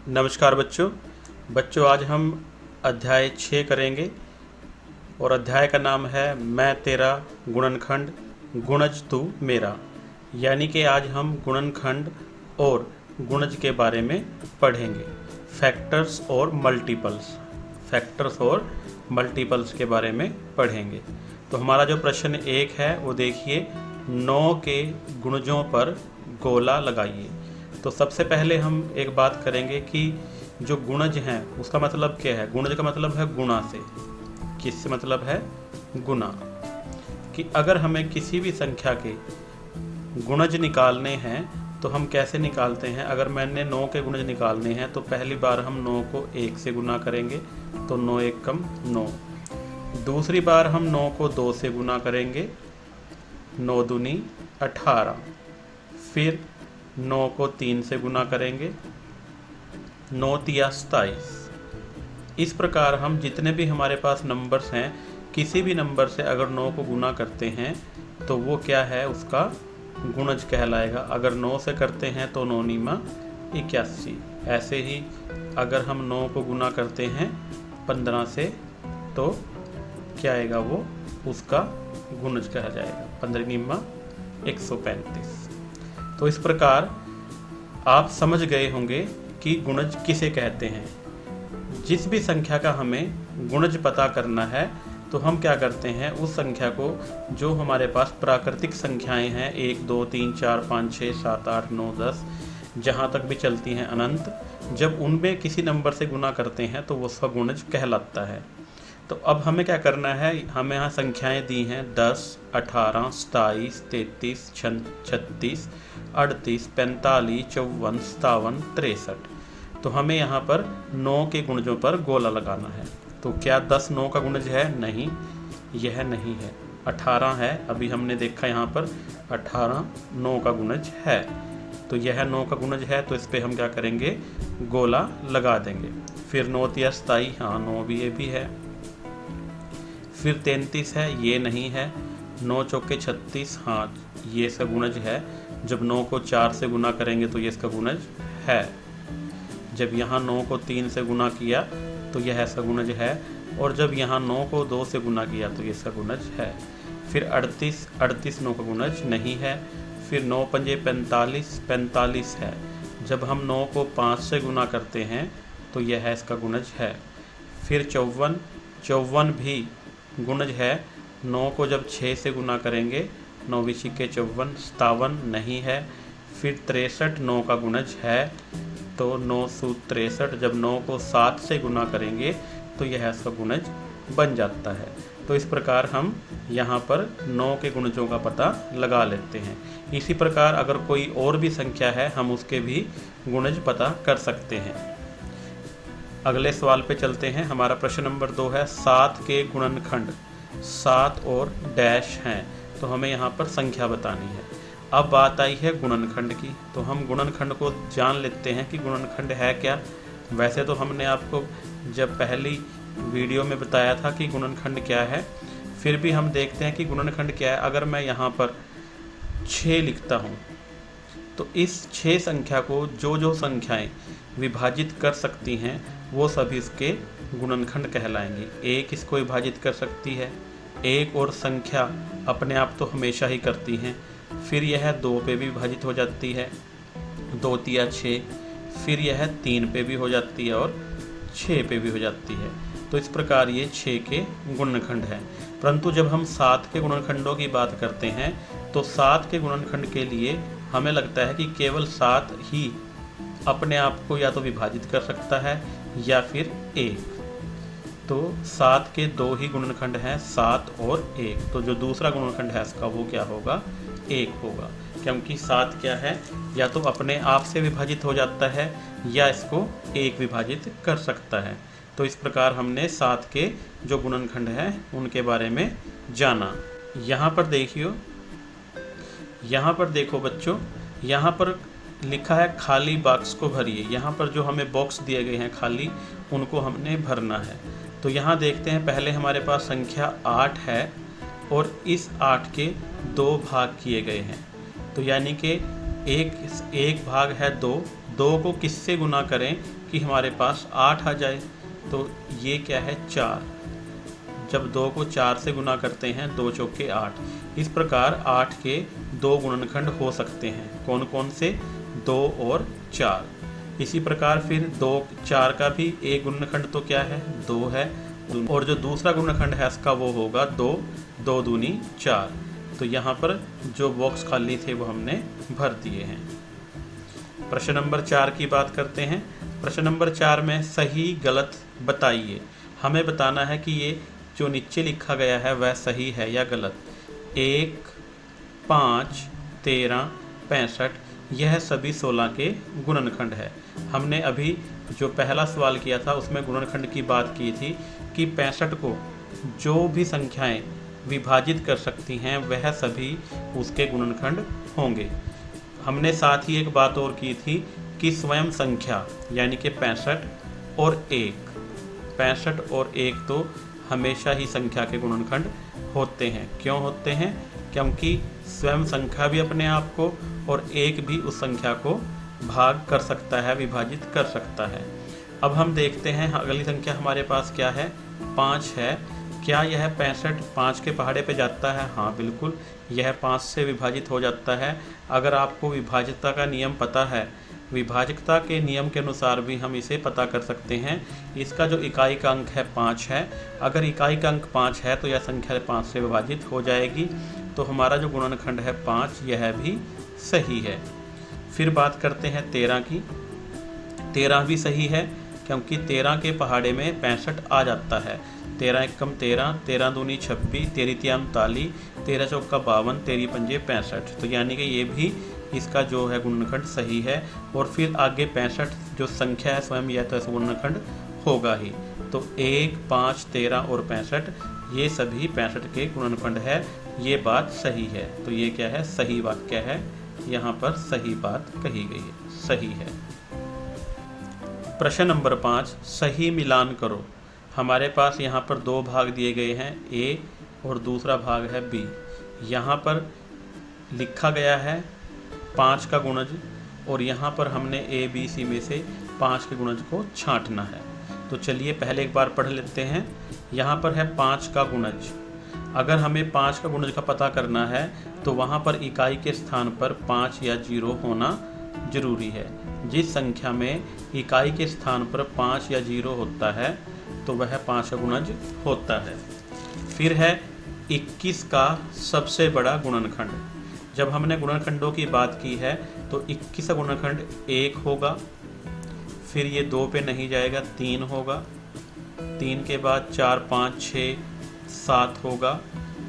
नमस्कार बच्चों आज हम अध्याय 6 करेंगे और अध्याय का नाम है मैं तेरा गुणनखंड गुणज तू मेरा। यानी कि आज हम गुणनखंड और गुणज के बारे में पढ़ेंगे। फैक्टर्स और मल्टीपल्स के बारे में पढ़ेंगे। तो हमारा जो प्रश्न 1 है वो देखिए, 9 के गुणजों पर गोला लगाइए। तो सबसे पहले हम एक बात करेंगे कि जो गुणज हैं उसका मतलब क्या है। गुणज का मतलब है गुणा से। किससे मतलब है? गुणा। कि अगर हमें किसी भी संख्या के गुणज निकालने हैं तो हम कैसे निकालते हैं। अगर मैंने 9 के गुणज निकालने हैं तो पहली बार हम 9 को 1 से गुना करेंगे तो 9 1 कम 9। दूसरी बार हम 9 को 2 से गुना करेंगे, 9 दूनी 18। फिर 9 को 3 से गुना करेंगे, 9 तिया 27। इस प्रकार हम जितने भी हमारे पास नंबर्स हैं, किसी भी नंबर से अगर 9 को गुना करते हैं तो वो क्या है, उसका गुणज कहलाएगा। अगर 9 से करते हैं तो 9 नीमा 81। ऐसे ही अगर हम 9 को गुना करते हैं 15 से तो क्या आएगा, वो उसका गुणज कहा जाएगा। 15 नीमा 135। तो इस प्रकार आप समझ गए होंगे कि गुणज किसे कहते हैं। जिस भी संख्या का हमें गुणज पता करना है तो हम क्या करते हैं, उस संख्या को जो हमारे पास प्राकृतिक संख्याएं हैं 1 2 3 4 5 6 7 8 9 10 जहाँ तक भी चलती हैं अनंत, जब उनमें किसी नंबर से गुना करते हैं तो वो उसका गुणज कहलाता है। तो अब हमें क्या करना है, हमें यहाँ संख्याएं दी हैं 10 18 27 33 36 38 45 54 57 63। तो हमें यहाँ पर 9 के गुणजों पर गोला लगाना है। तो क्या 10 9 का गुणज है? नहीं, यह नहीं है। 18 है, अभी हमने देखा यहाँ पर 18 9 का गुणज है। तो यह 9 का गुणज है, तो इस पर हम क्या करेंगे, गोला लगा देंगे। फिर 9 तिया 27, हाँ 9 भी ये भी है। फिर 33 है, ये नहीं है। 9 चौके 36, हाँ ये इसका गुणज है। जब 9 को 4 से गुना करेंगे तो ये इसका गुणज है। जब यहाँ 9 को 3 से गुना किया तो यह इसका गुणज है। और जब यहाँ 9 को 2 से गुना किया तो ये इसका गुणज है। फिर 38 9 का गुणज नहीं है। फिर 9 पंजे 45 है। जब हम 9 को 5 से गुना करते हैं तो यह है इसका गुणज है। फिर 54 भी गुणज है। 9 को जब 6 से गुना करेंगे, 9 विशी के 54 57 नहीं है। फिर 63 9 का गुणज है, तो 9 सूत 63। जब 9 को 7 से गुना करेंगे तो यह इसका गुणज बन जाता है। तो इस प्रकार हम यहाँ पर 9 के गुणजों का पता लगा लेते हैं। इसी प्रकार अगर कोई और भी संख्या है हम उसके भी गुणज पता कर सकते हैं। अगले सवाल पे चलते हैं। हमारा प्रश्न नंबर 2 है 7 के गुणनखंड। 7 और डैश हैं, तो हमें यहाँ पर संख्या बतानी है। अब बात आई है गुणनखंड की, तो हम गुणनखंड को जान लेते हैं कि गुणनखंड है क्या। वैसे तो हमने आपको जब पहली वीडियो में बताया था कि गुणनखंड क्या है, फिर भी हम देखते हैं कि गुणनखंड क्या है। अगर मैं यहाँ पर 6 लिखता हूँ तो इस 6 संख्या को जो संख्याएं विभाजित कर सकती हैं वो सभी इसके गुणनखंड कहलाएंगे। 1 इसको विभाजित कर सकती है, 1 और संख्या अपने आप तो हमेशा ही करती हैं। फिर यह 2 पे भी विभाजित हो जाती है, 2 तिया 6। फिर यह 3 पे भी हो जाती है और 6 पे भी हो जाती है। तो इस प्रकार ये 6 के गुणनखंड हैं। परंतु जब हम 7 के गुणनखंडों की बात करते हैं तो 7 के गुणनखंड के लिए हमें लगता है कि केवल 7 ही अपने आप को या तो विभाजित कर सकता है या फिर 1। तो 7 के 2 ही गुणनखंड हैं, 7 और 1। तो जो दूसरा गुणनखंड है इसका वो क्या होगा, 1 होगा। क्योंकि 7 क्या है, या तो अपने आप से विभाजित हो जाता है या इसको 1 विभाजित कर सकता है। तो इस प्रकार हमने 7 के जो गुणनखंड हैं उनके बारे में जाना। यहाँ पर देखो बच्चों, यहाँ पर लिखा है खाली बॉक्स को भरिए। यहाँ पर जो हमें बॉक्स दिए गए हैं खाली, उनको हमने भरना है। तो यहाँ देखते हैं, पहले हमारे पास संख्या 8 है और इस 8 के 2 भाग किए गए हैं। तो यानी कि एक भाग है 2, 2 को किससे गुना करें कि हमारे पास 8 आ जाए, तो ये क्या है 4। जब 2 को 4 से गुना करते हैं 2 चौके 8। इस प्रकार 8 के 2 गुणनखंड हो सकते हैं। कौन कौन से? 2 और 4। इसी प्रकार फिर 2 4 का भी एक गुणनखंड तो क्या है 2 है, और जो दूसरा गुणनखंड है इसका वो होगा 2, 2 दूनी 4। तो यहाँ पर जो बॉक्स खाली थे वो हमने भर दिए हैं। प्रश्न नंबर 4 की बात करते हैं। प्रश्न नंबर 4 में सही गलत बताइए। हमें बताना है कि ये जो नीचे लिखा गया है वह सही है या गलत। 1, 5, 13, 65 यह सभी 16 के गुणनखंड है। हमने अभी जो पहला सवाल किया था उसमें गुणनखंड की बात की थी कि 65 को जो भी संख्याएं विभाजित कर सकती हैं वह सभी उसके गुणनखंड होंगे। हमने साथ ही एक बात और की थी कि स्वयं संख्या यानी कि 65 और 1 तो हमेशा ही संख्या के गुणनखंड होते हैं। क्यों होते हैं? क्योंकि स्वयं संख्या भी अपने आप को और 1 भी उस संख्या को भाग कर सकता है, विभाजित कर सकता है। अब हम देखते हैं अगली संख्या हमारे पास क्या है, 5 है। क्या यह 65 5 के पहाड़े पे जाता है? हाँ बिल्कुल, यह 5 से विभाजित हो जाता है। अगर आपको विभाज्यता का नियम पता है, विभाजकता के नियम के अनुसार भी हम इसे पता कर सकते हैं। इसका जो इकाई का अंक है 5 है। अगर इकाई का अंक 5 है तो यह संख्या 5 से विभाजित हो जाएगी। तो हमारा जो गुणनखंड है 5 यह भी सही है। फिर बात करते हैं 13 की। 13 भी सही है क्योंकि 13 के पहाड़े में 65 आ जाता है। 13 एकम 13, 13 दूनी 26, 13 तियाम 39, 13 चौका 52, 13 पंजे 65। तो यानी कि ये भी इसका जो है गुणनखंड सही है। और फिर आगे 65 जो संख्या है स्वयं यह तो गुणनखंड होगा ही। तो 1, 5, 13 और 65 ये सभी 65 के गुणनखंड है। ये बात सही है। तो ये क्या है, सही वाक्य है। यहाँ पर सही बात कही गई है, सही है। प्रश्न नंबर 5, सही मिलान करो। हमारे पास यहाँ पर 2 भाग दिए गए हैं, ए और दूसरा भाग है बी। यहाँ पर लिखा गया है 5 का गुणज और यहाँ पर हमने ए बी सी में से 5 के गुणज को छांटना है। तो चलिए पहले एक बार पढ़ लेते हैं। यहाँ पर है 5 का गुणज। अगर हमें 5 का गुणज का पता करना है तो वहाँ पर इकाई के स्थान पर 5 या 0 होना जरूरी है। जिस संख्या में इकाई के स्थान पर 5 या 0 होता है तो वह 5 का गुणज होता है। फिर है 21 का सबसे बड़ा गुणनखंड। जब हमने गुणनखंडों की बात की है तो 21 का गुणनखंड 1 होगा, फिर ये 2 पे नहीं जाएगा, 3 होगा, 3 के बाद 4, 5, 6, 7 होगा,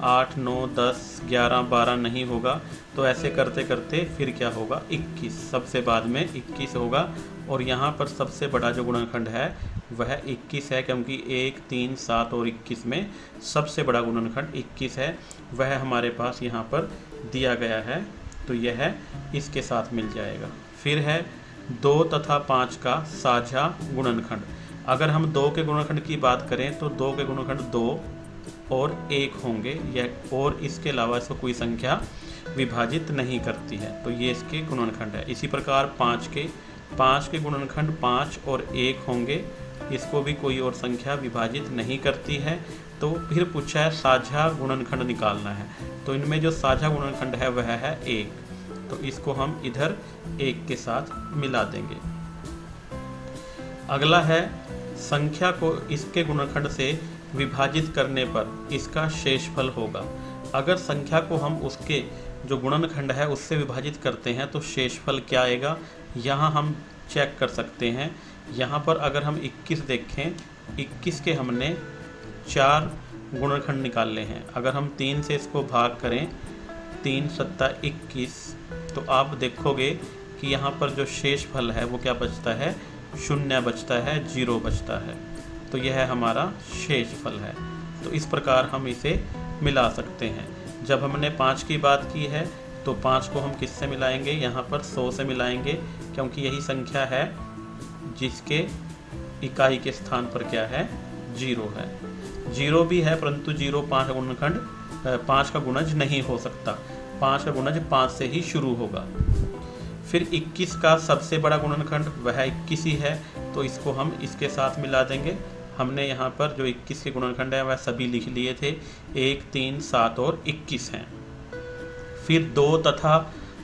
8, 9, 10, 11, 12 नहीं होगा। तो ऐसे करते करते फिर क्या होगा, 21, सबसे बाद में 21 होगा। और यहाँ पर सबसे बड़ा जो गुणनखंड है वह 21 है क्योंकि 1, 3, 7 और 21 में सबसे बड़ा गुणनखंड 21 है। वह हमारे पास यहाँ पर दिया गया है, तो यह इसके साथ मिल जाएगा। फिर है 2 तथा 5 का साझा गुणनखंड। अगर हम 2 के गुणनखंड की बात करें तो 2 के गुणनखंड 2 और 1 होंगे, यह और इसके अलावा इसको कोई संख्या विभाजित नहीं करती है, तो ये इसके गुणनखंड है। इसी प्रकार 5 के गुणनखंड 5 और 1 होंगे, इसको भी कोई और संख्या विभाजित नहीं करती है। तो फिर पूछा है साझा गुणनखंड निकालना है, तो इनमें जो साझा गुणनखंड है वह है 1, तो इसको हम इधर 1 के साथ मिला देंगे। अगला है संख्या को इसके गुणनखंड से विभाजित करने पर इसका शेषफल होगा। अगर संख्या को हम उसके जो गुणनखंड है उससे विभाजित करते हैं तो शेषफल क्या आएगा, यहाँ हम चेक कर सकते हैं। यहाँ पर अगर हम 21 देखें, 21 के हमने 4 गुणनखंड निकाले हैं। अगर हम 3 से इसको भाग करें, 3 सत्ता 21, तो आप देखोगे कि यहाँ पर जो शेषफल है वो क्या बचता है, 0 बचता है, 0 बचता है। तो यह हमारा शेषफल है। तो इस प्रकार हम इसे मिला सकते हैं। जब हमने 5 की बात की है तो 5 को हम किससे मिलाएंगे, यहाँ पर 100 से मिलाएंगे क्योंकि यही संख्या है जिसके इकाई के स्थान पर क्या है, 0 है। 0 भी है परंतु 0 5 का गुणज नहीं हो सकता। 5 का गुणज 5 से ही शुरू होगा। फिर 21 का सबसे बड़ा गुणनखंड वह 21 ही है, तो इसको हम इसके साथ मिला देंगे। हमने यहाँ पर जो 21 के गुणनखंड है वह सभी लिख लिए थे, 1, 3, 7 और 21 हैं। फिर 2 तथा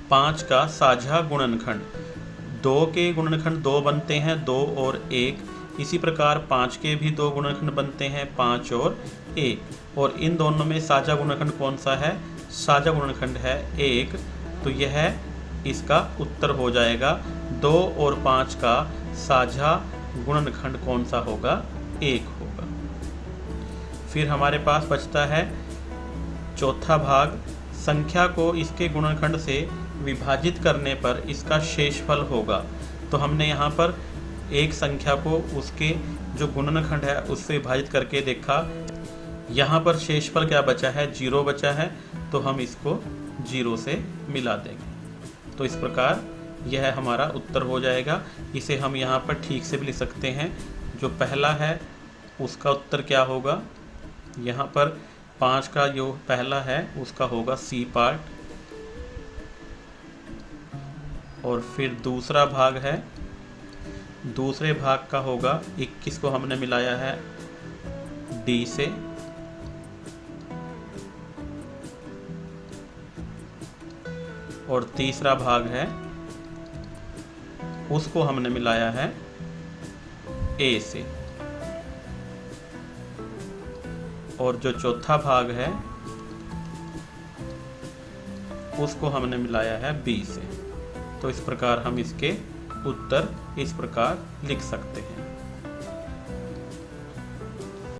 5 का साझा गुणनखंड, 2 के गुणनखंड 2 बनते हैं, 2 और 1। इसी प्रकार 5 के भी 2 गुणनखंड बनते हैं, 5 और 1। और इन दोनों में साझा गुणनखंड कौन सा है? साझा गुणनखंड है 1, तो यह इसका उत्तर हो जाएगा। 2 और 5 का साझा गुणनखंड कौन सा होगा? 1 होगा। फिर हमारे पास बचता है चौथा भाग, संख्या को इसके गुणनखंड से विभाजित करने पर इसका शेषफल होगा। तो हमने यहाँ पर एक संख्या को उसके जो गुणनखंड है उससे विभाजित करके देखा। यहाँ पर शेषफल क्या बचा है? 0 बचा है, तो हम इसको 0 से मिला देंगे। तो इस प्रकार यह हमारा उत्तर हो जाएगा। इसे हम यहाँ पर ठीक से भी लिख सकते हैं। जो पहला है उसका उत्तर क्या होगा? यहाँ पर 5 का जो पहला है उसका होगा सी पार्ट, और फिर दूसरा भाग है, दूसरे भाग का होगा 21 को हमने मिलाया है डी से, और तीसरा भाग है उसको हमने मिलाया है ए से, और जो चौथा भाग है उसको हमने मिलाया है बी से। तो इस प्रकार हम इसके उत्तर इस प्रकार लिख सकते हैं।